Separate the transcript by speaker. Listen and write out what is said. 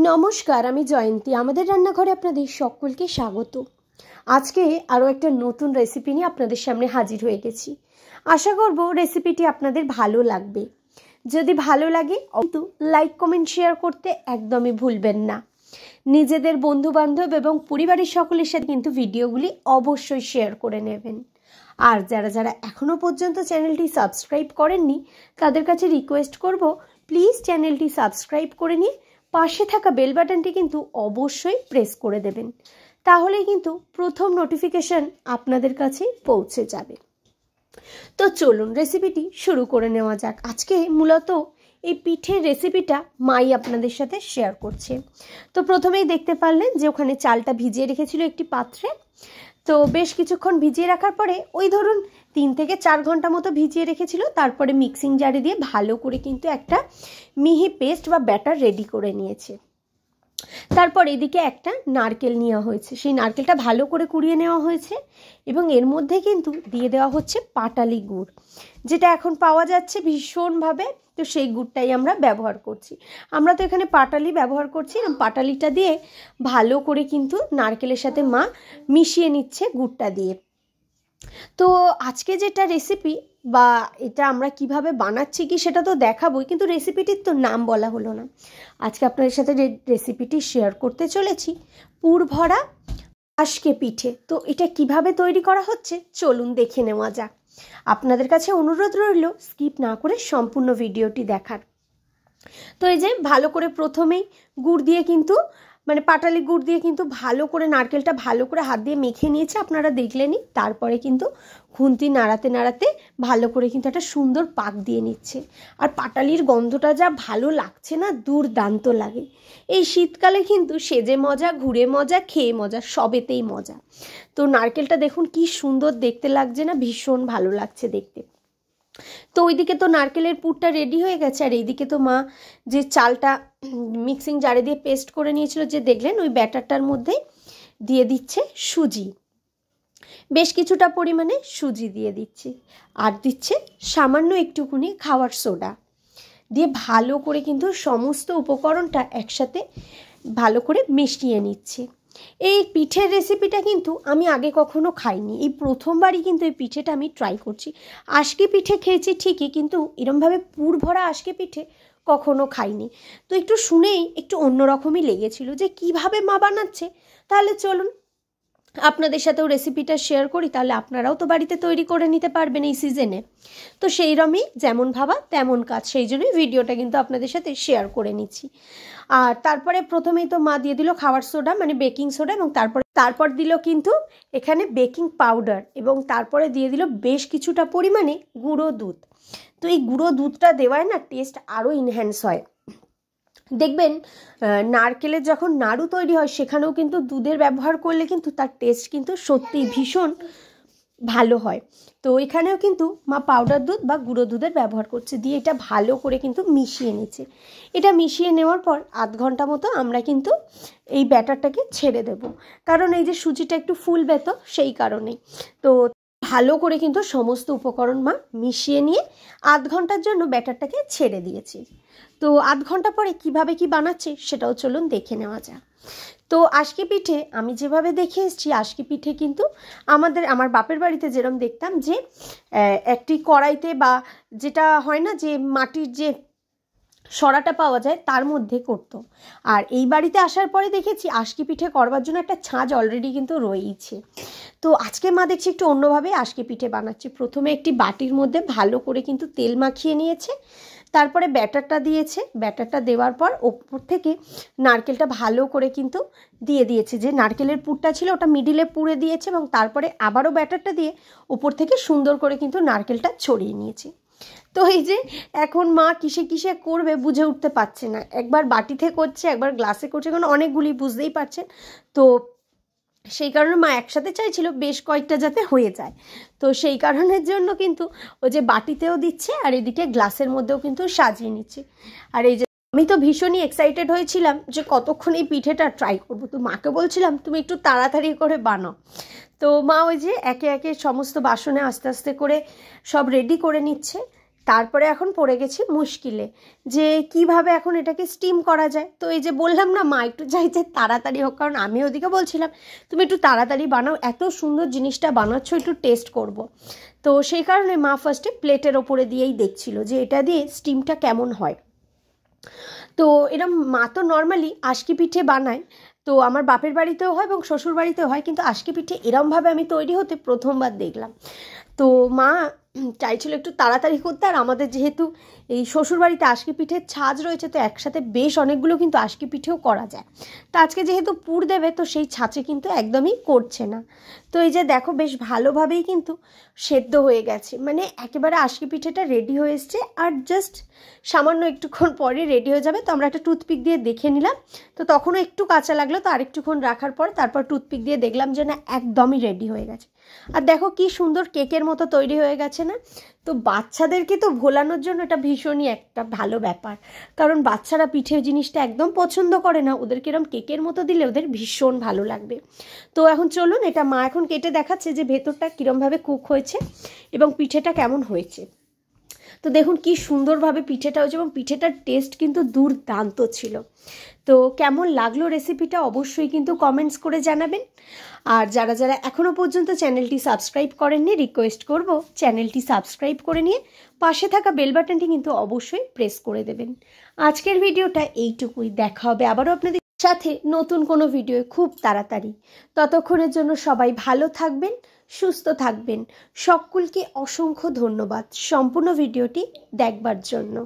Speaker 1: নমস্কার, আমি জয়ন্তী। আমাদের রান্নাঘরে আপনাদের সকলকে স্বাগত। আজকে আরও একটা নতুন রেসিপি নিয়ে আপনাদের সামনে হাজির হয়ে গেছি। আশা করব রেসিপিটি আপনাদের ভালো লাগবে। যদি ভালো লাগে কিন্তু লাইক কমেন্ট শেয়ার করতে একদমই ভুলবেন না। নিজেদের বন্ধুবান্ধব এবং পরিবারের সকলের সাথে কিন্তু ভিডিওগুলি অবশ্যই শেয়ার করে নেবেন। আর যারা যারা এখনও পর্যন্ত চ্যানেলটি সাবস্ক্রাইব করেননি তাদের কাছে রিকোয়েস্ট করব, প্লিজ চ্যানেলটি সাবস্ক্রাইব করে নিয়ে পাশে থাকা বেল বাটনটি কিন্তু অবশ্যই প্রেস করে দেবেন। তাহলে কিন্তু প্রথম নোটিফিকেশন আপনাদের কাছে পৌঁছে যাবে। তো চলুন রেসিপিটি শুরু করে নেওয়া যাক। আজকে মূলত এই পিঠের রেসিপিটা মাই আপনাদের সাথে শেয়ার করছে। তো প্রথমেই দেখতে পারলেন যে ওখানে চালটা ভিজিয়ে রেখেছিল একটি পাত্রে। তো বেশ কিছুক্ষণ ভিজিয়ে রাখার পরে ওই ধরুন 3 থেকে 4 ঘন্টা মতো ভিজিয়ে রেখেছিল। তারপরে মিক্সিং জারে দিয়ে ভালো করে কিন্তু একটা মিহি পেস্ট বা ব্যাটার রেডি করে নিয়েছে। তারপর এদিকে একটা নারকেল নেওয়া হয়েছে, সেই নারকেলটা ভালো করে কুড়িয়ে নেওয়া হয়েছে এবং এর মধ্যে কিন্তু দিয়ে দেওয়া হচ্ছে পাটালি গুড়, যেটা এখন পাওয়া যাচ্ছে ভীষণভাবে। তো সেই গুড়টাই আমরা ব্যবহার করছি। আমরা তো এখানে পাটালি ব্যবহার করছি, পাটালিটা দিয়ে ভালো করে কিন্তু নারকেলের সাথে মা মিশিয়ে নিচ্ছে গুড়টা দিয়ে। তো আজকে যেটা রেসিপি বা এটা আমরা কিভাবে বানাচ্ছি কি সেটা তো দেখাবোই, কিন্তু রেসিপিটির তো নাম বলা হলো না। আজকে আপনাদের সাথে রেসিপিটি শেয়ার করতে চলেছি পুর ভরা আজকে পিঠে। তো এটা কিভাবে তৈরি করা হচ্ছে চলুন দেখে নেওয়া যাক। আপনাদের কাছে অনুরোধ রইল স্কিপ না করে সম্পূর্ণ ভিডিওটি দেখার। তো এই যে ভালো করে প্রথমেই গুড় দিয়ে কিন্তু পাটালি গুড় দিয়ে কিন্তু ভালো করে নারকেলটা ভালো করে হাত দিয়ে মেখে নিয়েছে, আপনারা দেখলেনই। তারপরে কিন্তু খুন্তি নাড়াতে নাড়াতে ভালো করে কিন্তু একটা সুন্দর পাক দিয়ে নিচ্ছে। আর পাটালির গন্ধটা যা ভালো লাগছে না, দুর্দান্ত লাগে। এই শীতকালে কিন্তু সেজে মজা, ঘুরে মজা, খেয়ে মজা, সবেতেই মজা। তো নারকেলটা দেখুন কি সুন্দর দেখতে লাগছে না, ভীষণ ভালো লাগছে দেখতে। তো ওইদিকে তো নারকেলের পুরটা রেডি হয়ে গেছে, আর এইদিকে তো মা যে চালটা মিক্সিং জারে দিয়ে পেস্ট করে নিয়েছিল যে দেখলেন, ওই ব্যাটারটার মধ্যে দিয়ে দিচ্ছে সুজি। বেশ কিছুটা পরিমাণে সুজি দিয়ে দিচ্ছে, আর দিচ্ছে সামান্য একটুকুনি খাওয়ার সোডা দিয়ে ভালো করে কিন্তু সমস্ত উপকরণটা একসাথে ভালো করে মিশিয়ে নিচ্ছে। এই পিঠের রেসিপিটা কিন্তু আমি আগে কখনো খাইনি, এই প্রথমবারই কিন্তু এই পিঠেটা আমি ট্রাই করছি। আজকে পিঠে খেয়েছি ঠিকই, কিন্তু এরমভাবে পুর ভরা আজকে পিঠে কখনো খাইনি। তো একটু শুনেই একটু অন্যরকমই লেগেছিল যে কিভাবে মা বানাচ্ছে। তাহলে চলুন আপনাদের সাথেও রেসিপিটা শেয়ার করি, তাহলে আপনারাও তো বাড়িতে তৈরি করে নিতে পারবেন এই সিজনে। তো সেইরকমই যেমন ভাবা তেমন কাজ, সেই জন্যই ভিডিওটা কিন্তু আপনাদের সাথে শেয়ার করে নিচ্ছি। আর তারপরে প্রথমেই তো মা দিয়ে দিল খাবার সোডা, বেকিং সোডা, এবং তারপর দিল কিন্তু এখানে বেকিং পাউডার, এবং তারপরে দিয়ে দিল বেশ কিছুটা পরিমাণে গুঁড়ো দুধ। তো এই গুঁড়ো দুধটা দেওয়ায় না টেস্ট আরও ইনহ্যান্স হয়। দেখবেন নারকেলের যখন নাড়ু তৈরি হয় সেখানেও কিন্তু দুধের ব্যবহার করলে কিন্তু তার টেস্ট কিন্তু সত্যিই ভীষণ ভালো হয়। তো এখানেও কিন্তু মা পাউডার দুধ বা গুঁড়ো দুধের ব্যবহার করছে, দিয়ে এটা ভালো করে কিন্তু মিশিয়ে নিচ্ছে। এটা মিশিয়ে নেওয়ার পর আধ ঘন্টা মতো আমরা কিন্তু এই ব্যাটারটাকে ছেড়ে দেব, কারণ এই যে সুজিটা একটু ফুলবে তো সেই কারণেই। তো ভালো করে কিন্তু সমস্ত উপকরণ মা মিশিয়ে নিয়ে আধ ঘন্টার জন্য ব্যাটারটাকে ছেড়ে দিয়েছি। তো আধ ঘন্টা পরে কিভাবে কি বানাচ্ছে সেটাও চলুন দেখে নেওয়া যাক। তো আজকে পিঠে আমি যেভাবে দেখে এসেছি, আজকে পিঠে কিন্তু আমার বাপের বাড়িতে যেরকম দেখতাম যে একটি কড়াইতে বা যেটা হয় না যে মাটির যে সরাটা পাওয়া যায় তার মধ্যে করতো। আর এই বাড়িতে আসার পরে দেখেছি আজকে পিঠে করবার জন্য একটা ছাঁচ অলরেডি কিন্তু রয়েইছে। তো আজকে মা দেখছি একটু অন্যভাবে আজকে পিঠে বানাচ্ছে। প্রথমে একটি বাটির মধ্যে ভালো করে কিন্তু তেল মাখিয়ে নিয়েছে, তারপরে ব্যাটারটা দিয়েছে। ব্যাটারটা দেওয়ার পর ওপর থেকে নারকেলটা ভালো করে কিন্তু দিয়ে দিয়েছে, যে নারকেলের পুরটা ছিল ওটা মিডিলে পুরে দিয়েছে, এবং তারপরে আবারও ব্যাটারটা দিয়ে ওপর থেকে সুন্দর করে কিন্তু নারকেলটা ছড়িয়ে নিয়েছে। তো এই যে এখন মা কিসে কিসে করবে বুঝে উঠতে পারছে না, একবার বাটিতে করছে একবার গ্লাসে করছে, কারণ অনেকগুলি বুঝতেই পারছেন। তো সেই কারণে মা একসাথে চাইছিল বেশ কয়েকটা যাতে হয়ে যায়। তো সেই কারণের জন্য কিন্তু ওই যে বাটিতেও দিচ্ছে আর এদিকে গ্লাসের মধ্যেও কিন্তু সাজিয়ে নিচ্ছে। আর এই যে আমি তো ভীষণই এক্সাইটেড হয়েছিলাম যে কতক্ষণ এই পিঠেটা ট্রাই করবো। তো মাকে বলছিলাম তুমি একটু তাড়াতাড়ি করে বানাও। তো মা ওই যে একে একে সমস্ত বাসনে আস্তে আস্তে করে সব রেডি করে নিচ্ছে। তারপরে এখন পড়ে গেছি মুশকিলে যে কিভাবে এখন এটাকে স্টিম করা যায়। তো এই যে বললাম না, মা একটু চাইছে তাড়াতাড়ি হোক, কারণ আমি ওদিকে বলছিলাম তুমি একটু তাড়াতাড়ি বানাও, এত সুন্দর জিনিসটা বানাচ্ছ, একটু টেস্ট করব। তো সেই কারণে মা ফার্স্টে প্লেটের ওপরে দিয়েই দেখছিল যে এটা দিয়ে স্টিমটা কেমন হয়। তো এরম মা তো নর্মালি আশকি পিঠে বানায়, তো আমার বাপের বাড়িতেও হয় এবং শ্বশুর বাড়িতেও হয়, কিন্তু আশকি পিঠে এরমভাবে আমি তৈরি হতে প্রথমবার দেখলাম। তো মা চাইছিল একটু তাড়াতাড়ি করতে, আর আমাদের যেহেতু এই শ্বশুরবাড়িতে আশকি পিঠের ছাঁচ রয়েছে, তো একসাথে বেশ অনেকগুলো কিন্তু আশকি পিঠেও করা যায়। তো আজকে যেহেতু পুর দেবে, তো সেই ছাঁচে কিন্তু একদমই করছে না। তো এই যে দেখো বেশ ভালোভাবেই কিন্তু সেদ্ধ হয়ে গেছে, মানে একেবারে আশকি পিঠেটা রেডি হয়ে এসছে, আর জাস্ট সামান্য একটুক্ষণ পরে রেডি হয়ে যাবে। তো আমরা একটা টুথপিক দিয়ে দেখে নিলাম, তো তখনও একটু কাঁচা লাগলো, তো আরেকটুক্ষণ রাখার পর তারপর টুথপিক দিয়ে দেখলাম যে না, একদমই রেডি হয়ে গেছে। আর দেখো কি সুন্দর কেকের মতো তৈরি হয়ে গেছে না। তো বাচ্চাদেরকে তো ভোলানোর জন্য এটা ভীষণই একটা ভালো ব্যাপার, কারণ বাচ্চারা পিঠে জিনিসটা একদম পছন্দ করে না, ওদেরকে এরকম কেকের মতো দিলে ওদের ভীষণ ভালো লাগবে। তো এখন চলুন, এটা মা এখন কেটে দেখাচ্ছে যে ভেতরটা কীরমভাবে কুক হয়েছে এবং পিঠেটা কেমন হয়েছে। তো দেখুন কি সুন্দরভাবে পিঠেটা হয়েছে, এবং পিঠেটার টেস্ট কিন্তু দুর্দান্ত ছিল। তো কেমন লাগলো রেসিপিটা অবশ্যই কিন্তু কমেন্টস করে জানাবেন। আর যারা যারা এখনও পর্যন্ত চ্যানেলটি সাবস্ক্রাইব করেননি, রিকোয়েস্ট করব চ্যানেলটি সাবস্ক্রাইব করে নিয়ে পাশে থাকা বেল বাটনটি কিন্তু অবশ্যই প্রেস করে দেবেন। আজকের ভিডিওটা এইটুকুই, দেখা হবে আবারও আপনাদের সাথে নতুন কোনো ভিডিও খুব তাড়াতাড়ি। ততক্ষণের জন্য সবাই ভালো থাকবেন, সুস্থ থাকবেন। সকলকে অসংখ্য ধন্যবাদ সম্পূর্ণ ভিডিওটি দেখবার জন্য।